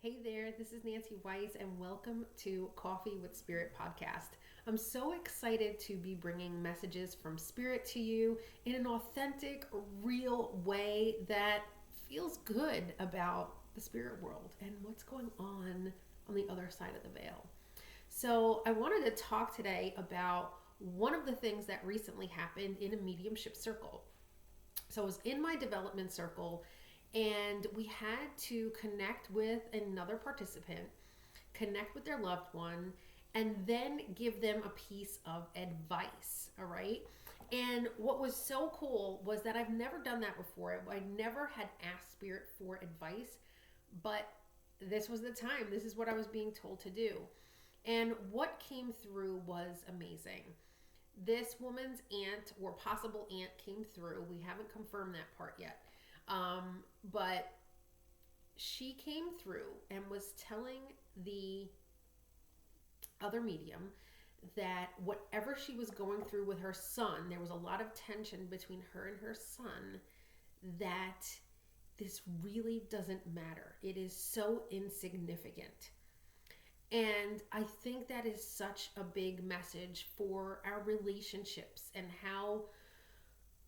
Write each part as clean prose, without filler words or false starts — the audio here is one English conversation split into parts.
Hey there, this is Nancy Weiss, and welcome to Coffee with Spirit podcast. I'm so excited to be bringing messages from Spirit to you in an authentic, real way that feels good about the spirit world and what's going on the other side of the veil. So, I wanted to talk today about one of the things that recently happened in a mediumship circle. So, I was in my development circle and we had to connect with another participant, connect with their loved one, and then give them a piece of advice. All right. And what was so cool was that I've never done that before. I never had asked Spirit for advice, but this was the time. This is what I was being told to do. And what came through was amazing. This woman's aunt or possible aunt came through. We haven't confirmed that part yet. But she came through and was telling the other medium that whatever she was going through with her son, there was a lot of tension between her and her son, that this really doesn't matter. It is so insignificant. And I think that is such a big message for our relationships and how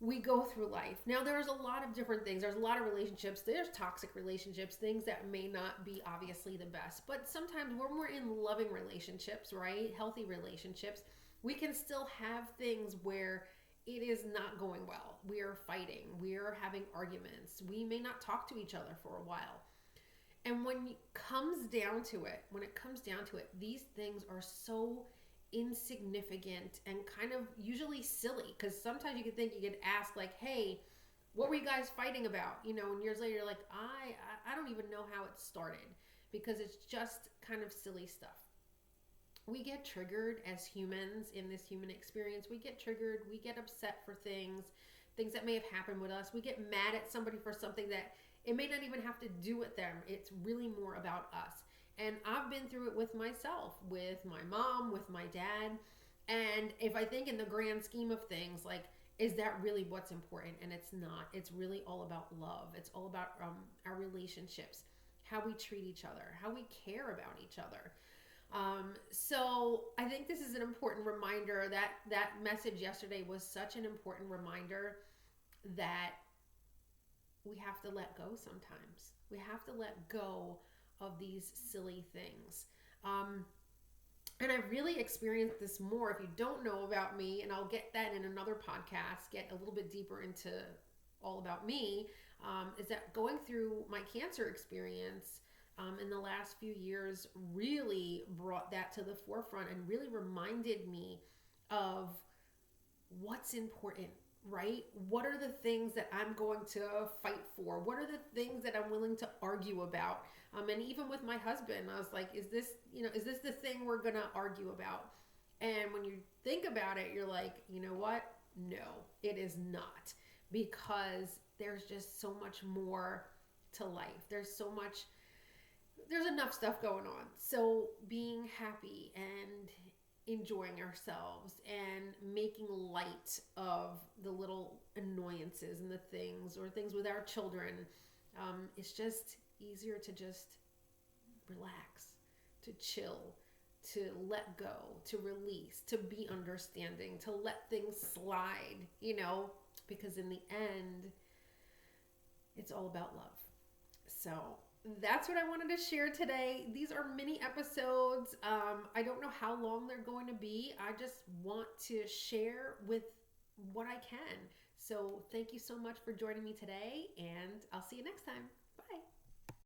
we go through life. Now, there's a lot of different things. There's a lot of relationships. There's toxic relationships, things that may not be obviously the best. But sometimes when we're in loving relationships, right? Healthy relationships, we can still have things where it is not going well. We are fighting. We are having arguments. We may not talk to each other for a while. And when it comes down to it, these things are so insignificant and kind of usually silly, because sometimes you could think, you could ask like, hey, what were you guys fighting about, and years later you're like, I don't even know how it started, because it's just kind of silly stuff. We get triggered as humans in this human experience. We get triggered, we get upset for things that may have happened with us. We get mad at somebody for something that it may not even have to do with them. It's really more about us. And I've been through it with myself, with my mom, with my dad. And if I think in the grand scheme of things, like, is that really what's important? And it's not. It's really all about love. It's all about our relationships, how we treat each other, how we care about each other. So I think this is an important reminder. That message yesterday was such an important reminder that we have to let go sometimes. We have to let go of these silly things. And I really experienced this more. If you don't know about me, and I'll get that in another podcast, get a little bit deeper into all about me, is that going through my cancer experience in the last few years really brought that to the forefront and really reminded me of what's important, right? What are the things that I'm going to fight for? What are the things that I'm willing to argue about? And even with my husband, I was like, is this the thing we're going to argue about? And when you think about it, you're like, you know what? No, it is not, because there's just so much more to life. There's enough stuff going on. So being happy and enjoying ourselves and making light of the little annoyances and the things, or things with our children, it's just easier to just relax, to chill, to let go, to release, to be understanding, to let things slide, because in the end, it's all about love. So that's what I wanted to share today. These are mini episodes. I don't know how long they're going to be. I just want to share with what I can. So thank you so much for joining me today, and I'll see you next time. Bye.